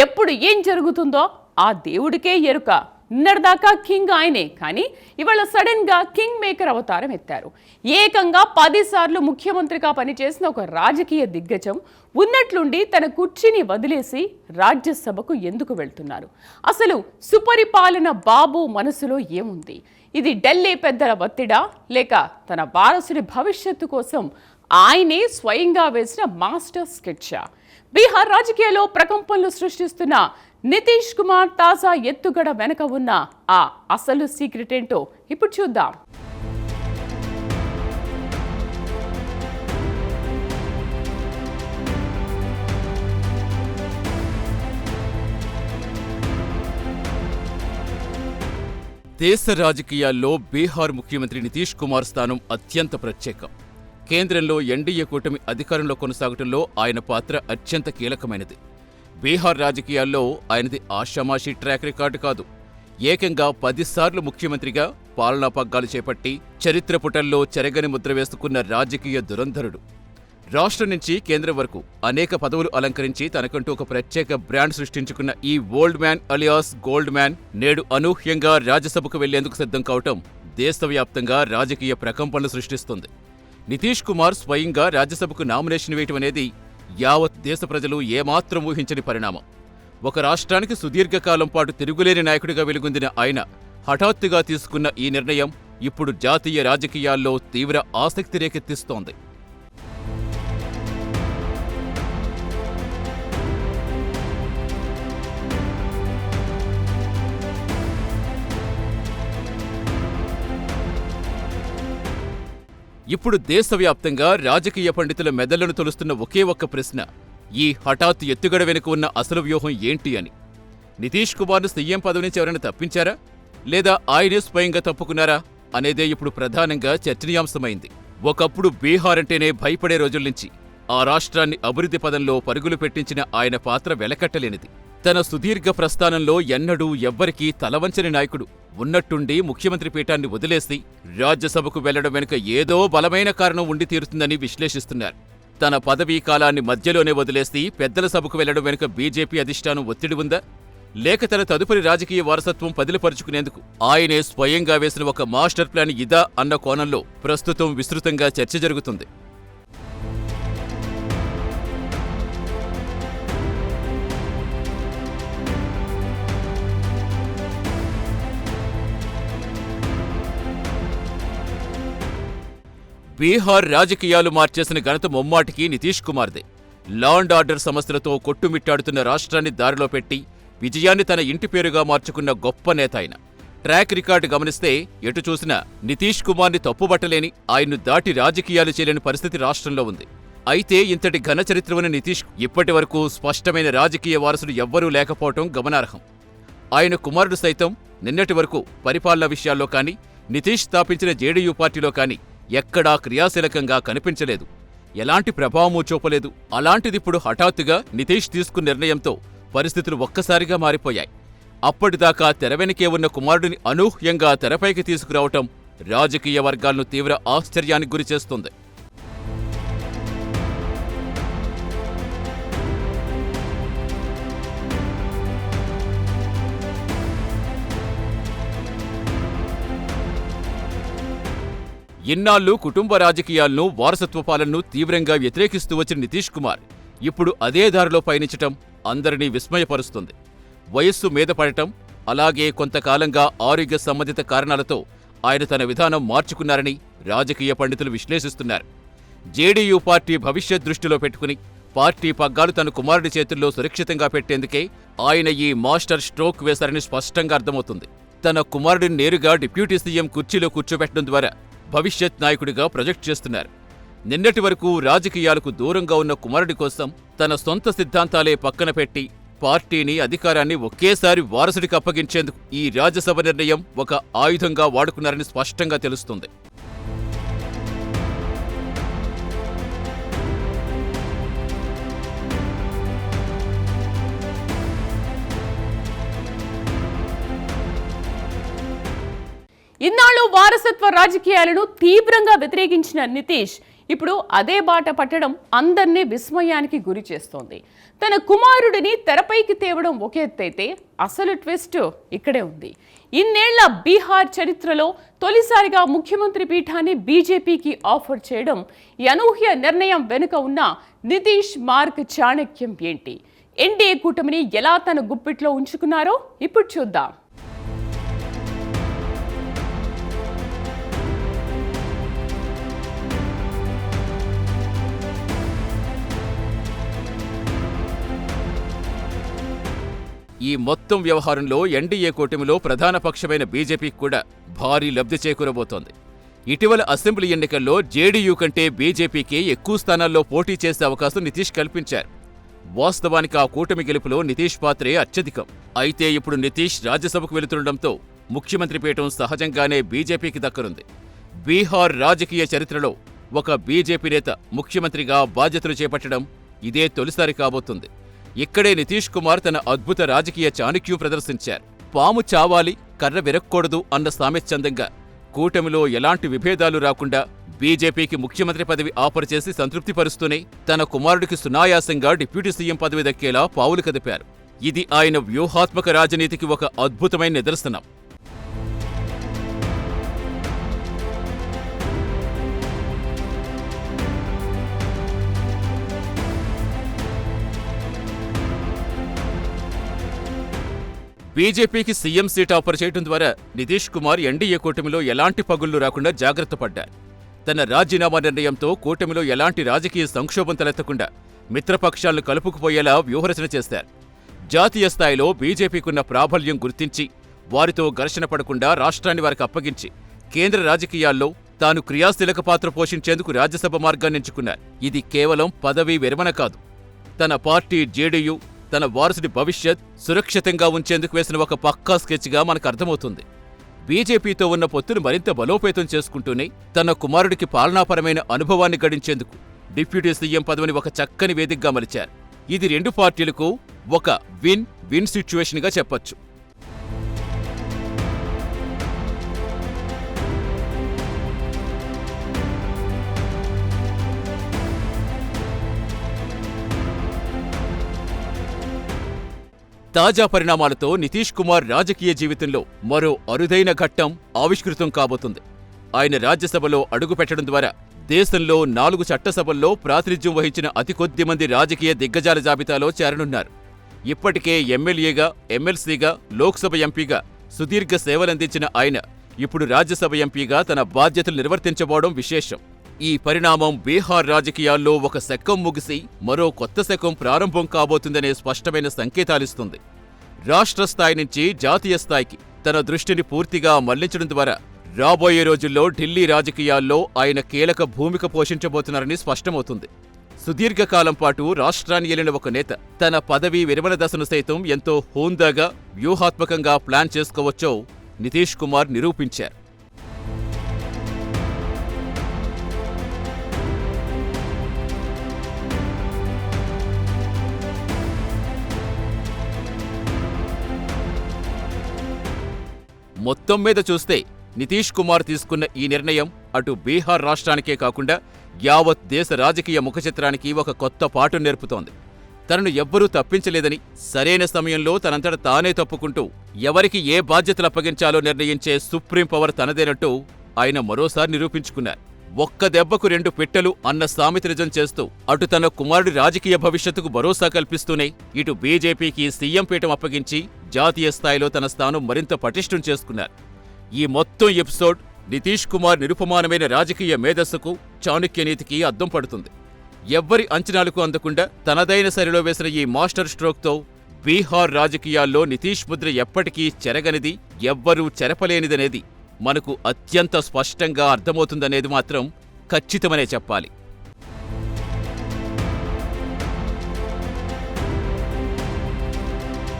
ఎప్పుడు ఏం జరుగుతుందో ఆ దేవుడికే ఎరుక. నిన్నటిదాకా కింగ్ ఆయనే, కానీ ఇవాళ సడన్ గా కింగ్ మేకర్ అవతారం ఎత్తారు. ఏకంగా 10 సార్లు ముఖ్యమంత్రిగా పనిచేసిన ఒక రాజకీయ దిగ్గజం ఉన్నట్లుండి తన కుర్చీని వదిలేసి రాజ్యసభకు ఎందుకు వెళ్తున్నారు? అసలు సుపరిపాలన బాబు మనసులో ఏముంది? ఇది ఢిల్లీ పెద్దల ఒత్తిడా, లేక తన వారసుడి భవిష్యత్తు కోసం ఆయనే స్వయంగా వేసిన మాస్టర్ స్కెచ్చా? బీహార్ రాజకీయాల్లో ప్రకంపనలు సృష్టిస్తున్న నితీష్ కుమార్ తాజా ఎత్తుగడ వెనక ఉన్న ఆ అసలు సీక్రెట్ ఏంటో ఇప్పుడు చూద్దాం. దేశ రాజకీయాల్లో బీహార్ ముఖ్యమంత్రి నితీష్ కుమార్ స్థానం అత్యంత ప్రత్యేకం. కేంద్రంలో ఎన్డీఏ కూటమి అధికారంలో కొనసాగటంలో ఆయన పాత్ర అత్యంత కీలకమైనది. బీహార్ రాజకీయాల్లో ఆయనది ఆషామాషీ ట్రాక్ రికార్డు కాదు. ఏకంగా 10 సార్లు ముఖ్యమంత్రిగా పాలనా పగ్గాలు చేపట్టి చరిత్ర పుటల్లో చెరగని ముద్ర వేసుకున్న రాజకీయ దురంధరుడు. రాష్ట్రం నుంచి కేంద్రం వరకు అనేక పదవులు అలంకరించి తనకంటూ ఒక ప్రత్యేక బ్రాండ్ సృష్టించుకున్న ఈ old man alias gold man నేడు అనూహ్యంగా రాజ్యసభకు వెళ్లేందుకు సిద్ధం కావటం దేశవ్యాప్తంగా రాజకీయ ప్రకంపనలు సృష్టిస్తుంది. నితీష్ కుమార్ స్వయంగా రాజ్యసభకు నామినేషన్ వేయటం అనేది యావత్ దేశ ప్రజలు ఏమాత్రం ఊహించని పరిణామం. ఒక రాష్ట్రానికి సుదీర్ఘకాలం పాటు తిరుగులేని నాయకుడిగా వెలుగొందిన ఆయన హఠాత్తుగా తీసుకున్న ఈ నిర్ణయం ఇప్పుడు జాతీయ రాజకీయాల్లో తీవ్ర ఆసక్తి రేకెత్తిస్తోంది. ఇప్పుడు దేశవ్యాప్తంగా రాజకీయ పండితుల మెదళ్లను తొలుస్తున్న ఒకే ఒక్క ప్రశ్న, ఈ హఠాత్ ఎత్తుగడ వెనుక ఉన్న అసలు వ్యూహం ఏంటి అని. నితీష్ కుమార్ను సీఎం పదవి నుంచి ఎవరైనా తప్పించారా, లేదా ఆయనే స్వయంగా తప్పుకున్నారా అనేదే ఇప్పుడు ప్రధానంగా చర్చనీయాంశమైంది. ఒకప్పుడు బీహార్ అంటేనే భయపడే రోజుల నుంచి ఆ రాష్ట్రాన్ని అభివృద్ధి పదంలో పరుగులు పెట్టించిన ఆయన పాత్ర వెలకట్టలేనిది. తన సుదీర్ఘ ప్రస్థానంలో ఎన్నడూ ఎవ్వరికీ తలవంచని నాయకుడు ఉన్నట్టుండి ముఖ్యమంత్రి పీఠాన్ని వదిలేసి రాజ్యసభకు వెళ్లడం వెనుక ఏదో బలమైన కారణం ఉండి తీరుతుందని విశ్లేషిస్తున్నారు. తన పదవీ కాలాన్ని మధ్యలోనే వదిలేసి పెద్దల సభకు వెళ్లడం వెనుక బీజేపీ అధిష్టానం ఒత్తిడి ఉందా, లేక తన తదుపరి రాజకీయ వారసత్వం పదిలపరుచుకునేందుకు ఆయనే స్వయంగా వేసిన ఒక మాస్టర్ ప్లాన్ ఇదా అన్న కోణంలో ప్రస్తుతం విస్తృతంగా చర్చ జరుగుతుంది. బీహార్ రాజకీయాలు మార్చేసిన ఘనత ముమ్మాటికి నితీష్ కుమార్దే. లా అండ్ ఆర్డర్ సమస్యలతో కొట్టుమిట్టాడుతున్న రాష్ట్రాన్ని దారిలో పెట్టి విజయాన్ని తన ఇంటి పేరుగా మార్చుకున్న గొప్ప నేత ఆయన. ట్రాక్ రికార్డు గమనిస్తే ఎటు చూసినా నితీష్ కుమార్ని తప్పుబట్టలేని, ఆయన్ను దాటి రాజకీయాలు చేయలేని పరిస్థితి రాష్ట్రంలో ఉంది. అయితే ఇంతటి ఘన చరిత్ర ఉన్న నితీష్ ఇప్పటి వరకు స్పష్టమైన రాజకీయ వారసుడు ఎవ్వరూ లేకపోవటం గమనార్హం. ఆయన కుమారుడు సైతం నిన్నటి వరకు పరిపాలనా విషయాల్లో కానీ, నితీష్ స్థాపించిన జేడీయూ పార్టీలో కానీ ఎక్కడా క్రియాశీలకంగా కనిపించలేదు. ఎలాంటి ప్రభావమూ చూపలేదు. అలాంటిదిప్పుడు హఠాత్తుగా నితీష్ తీసుకున్న నిర్ణయంతో పరిస్థితులు ఒక్కసారిగా మారిపోయాయి. అప్పటిదాకా తెరవెనకే ఉన్న కుమారుడిని అనూహ్యంగా తెరపైకి తీసుకురావటం రాజకీయ వర్గాలను తీవ్ర ఆశ్చర్యానికి గురిచేస్తుంది. ఇన్నాళ్లు కుటుంబ రాజకీయాలను, వారసత్వ పాలనను తీవ్రంగా వ్యతిరేకిస్తూ వచ్చిన నితీష్ కుమార్ ఇప్పుడు అదే దారిలో పయనించటం అందరినీ విస్మయపరుస్తుంది. వయస్సు మీద పడటం, అలాగే కొంతకాలంగా ఆరోగ్య సంబంధిత కారణాలతో ఆయన తన విధానం మార్చుకున్నారని రాజకీయ పండితులు విశ్లేషిస్తున్నారు. జేడీయూ పార్టీ భవిష్యత్ దృష్టిలో పెట్టుకుని పార్టీ పగ్గాలు తన కుమారుడి చేతుల్లో సురక్షితంగా పెట్టేందుకే ఆయన ఈ మాస్టర్ స్ట్రోక్ వేశారని స్పష్టంగా అర్థమవుతుంది. తన కుమారుడిని నేరుగా డిప్యూటీ సీఎం కుర్చీలో కూర్చోబెట్టడం ద్వారా భవిష్యత్ నాయకుడిగా ప్రొజెక్ట్ చేస్తున్నారు. నిన్నటి వరకు రాజకీయాలకు దూరంగా ఉన్న కుమారుడి కోసం తన సొంత సిద్ధాంతాలే పక్కన పెట్టి పార్టీని, అధికారాన్ని ఒకేసారి వారసుడికి అప్పగించేందుకు ఈ రాజ్యసభ నిర్ణయం ఒక ఆయుధంగా వాడుకున్నారని స్పష్టంగా తెలుస్తుంది. ఇన్నాళ్ళు వారసత్వ రాజకీయాలను తీవ్రంగా వ్యతిరేకించిన నితీష్ ఇప్పుడు అదే బాట పట్టడం అందర్నీ విస్మయానికి గురి చేస్తోంది. తన కుమారుడిని తెరపైకి తేవడం ఒక ఎత్తైతే అసలు ట్విస్ట్ ఇక్కడే ఉంది. ఇన్నేళ్ల బీహార్ చరిత్రలో తొలిసారిగా ముఖ్యమంత్రి పీఠాన్ని బీజేపీకి ఆఫర్ చేయడం, ఈ అనూహ్య నిర్ణయం వెనుక ఉన్న నితీష్ మార్క్ చాణక్యం ఏంటి? ఎన్డీఏ కూటమిని ఎలా తన గుప్పిట్లో ఉంచుకున్నారో ఇప్పుడు చూద్దాం. ఈ మొత్తం వ్యవహారంలో ఎన్డీఏ కూటమిలో ప్రధాన పక్షమైన బీజేపీకి కూడా భారీ లబ్ధి చేకూరబోతోంది. ఇటీవల అసెంబ్లీ ఎన్నికల్లో జేడీయూ కంటే బీజేపీకి ఎక్కువ స్థానాల్లో పోటీ చేసే అవకాశం నితీష్ కల్పించారు. వాస్తవానికి ఆ కూటమి గెలుపులో నితీష్ పాత్రే అత్యధికం. అయితే ఇప్పుడు నితీష్ రాజ్యసభకు వెళుతుండటంతో ముఖ్యమంత్రి పీఠం సహజంగానే బీజేపీకి దక్కనుంది. బీహార్ రాజకీయ చరిత్రలో ఒక బీజేపీ నేత ముఖ్యమంత్రిగా బాధ్యతలు చేపట్టడం ఇదే తొలిసారి కాబోతుంది. ఇక్కడే నితీష్ కుమార్ తన అద్భుత రాజకీయ చాణక్యం ప్రదర్శించారు. పాము చావాలి, కర్ర విరక్కూడదు అన్న సామెత్యందంగా కూటమిలో ఎలాంటి విభేదాలు రాకుండా బీజేపీకి ముఖ్యమంత్రి పదవి ఆఫర్ చేసి సంతృప్తిపరుస్తూనే తన కుమారుడికి సునాయాసంగా డిప్యూటీ సీఎం పదవి దక్కేలా పావులు కదిపారు. ఇది ఆయన వ్యూహాత్మక రాజనీతికి ఒక అద్భుతమైన నిదర్శనం. బీజేపీకి సీఎం సీట్ ఆఫర్ చేయడం ద్వారా నితీష్ కుమార్ ఎన్డీఏ కూటమిలో ఎలాంటి పగుళ్లు రాకుండా జాగ్రత్త పడ్డారు. తన రాజీనామా నిర్ణయంతో కూటమిలో ఎలాంటి రాజకీయ సంక్షోభం తలెత్తకుండా మిత్రపక్షాలను కలుపుకుపోయేలా వ్యూహరచన చేశారు. జాతీయ స్థాయిలో బీజేపీకున్న ప్రాబల్యం గుర్తించి వారితో ఘర్షణ పడకుండా రాష్ట్రాన్ని వారికి అప్పగించి కేంద్ర రాజకీయాల్లో తాను క్రియాశీలక పాత్ర పోషించేందుకు రాజ్యసభ మార్గాన్ని ఎంచుకున్నారు. ఇది కేవలం పదవీ విరమణ కాదు, తన పార్టీ జేడీయూ తన వారసుడి భవిష్యత్ సురక్షితంగా ఉంచేందుకు వేసిన ఒక పక్కా స్కెచ్గా మనకు అర్థమవుతుంది. బీజేపీతో ఉన్న పొత్తును మరింత బలోపేతం చేసుకుంటూనే తన కుమారుడికి పాలనాపరమైన అనుభవాన్ని గడించేందుకు డిప్యూటీ సీఎం పదవిని ఒక చక్కని వేదికగా మలిచారు. ఇది రెండు పార్టీలకు ఒక విన్ విన్ సిచ్యువేషన్గా చెప్పొచ్చు. తాజా పరిణామాలతో నితీష్ కుమార్ రాజకీయ జీవితంలో మరో అరుదైన ఘట్టం ఆవిష్కృతం కాబోతుంది. ఆయన రాజ్యసభలో అడుగుపెట్టడం ద్వారా దేశంలో 4 చట్టసభల్లో ప్రాతినిధ్యం వహించిన అతి కొద్ది మంది రాజకీయ దిగ్గజాల జాబితాలో చేరనున్నారు. ఇప్పటికే ఎమ్మెల్యేగా, ఎమ్మెల్సీగా, లోక్సభ ఎంపీగా సుదీర్ఘ సేవలందించిన ఆయన ఇప్పుడు రాజ్యసభ ఎంపీగా తన బాధ్యతలు నిర్వర్తించబోవడం విశేషం. ఈ పరిణామం బీహార్ రాజకీయాల్లో ఒక శకం ముగిసి మరో కొత్త శకం ప్రారంభం కాబోతుందనే స్పష్టమైన సంకేతాలిస్తుంది. రాష్ట్ర స్థాయి నుంచి జాతీయ స్థాయికి తన దృష్టిని పూర్తిగా మళ్లించడం ద్వారా రాబోయే రోజుల్లో ఢిల్లీ రాజకీయాల్లో ఆయన కీలక భూమిక పోషించబోతున్నారని స్పష్టమవుతుంది. సుదీర్ఘకాలం పాటు రాష్ట్రాన్ని ఏలిన ఒక నేత తన పదవీ విరమణ దశను సైతం ఎంతో హోందాగా, వ్యూహాత్మకంగా ప్లాన్ చేసుకోవచ్చో నితీష్ కుమార్ నిరూపించారు. మొత్తం మీద చూస్తే నితీష్ కుమార్ తీసుకున్న ఈ నిర్ణయం అటు బీహార్ రాష్ట్రానికే కాకుండా యావత్ దేశ రాజకీయ ముఖచిత్రానికి ఒక కొత్త పాఠం నేర్పుతోంది. తనను ఎవ్వరూ తప్పించలేదని, సరైన సమయంలో తనంతట తానే తప్పుకుంటూ ఎవరికి ఏ బాధ్యతలు అప్పగించాలో నిర్ణయించే సుప్రీం పవర్ తనదేనట్టు ఆయన మరోసారి నిరూపించుకున్నారు. ఒక్క దెబ్బకు 2 పిట్టలు అన్న సామెత నిజం చేస్తూ అటు తన కుమారుడి రాజకీయ భవిష్యత్తుకు భరోసా కల్పిస్తూనే ఇటు బీజేపీకి సీఎం పీఠం అప్పగించి జాతీయ స్థాయిలో తన స్థానం మరింత పటిష్టం చేసుకున్నారు. ఈ మొత్తం ఎపిసోడ్ నితీష్ కుమార్ నిరుపమానమైన రాజకీయ మేధస్సుకు, చాణక్యనీతికి అద్దం పడుతుంది. ఎవ్వరి అంచనాలకు అందకుండా తనదైన శైలిలో వేసిన ఈ మాస్టర్ స్ట్రోక్తో బీహార్ రాజకీయాల్లో నితీష్ ముద్ర ఎప్పటికీ చెరగనిది, ఎవ్వరూ చెరపలేనిదనేది మనకు అత్యంత స్పష్టంగా అర్థమవుతుందనేది మాత్రం ఖచ్చితమనే చెప్పాలి.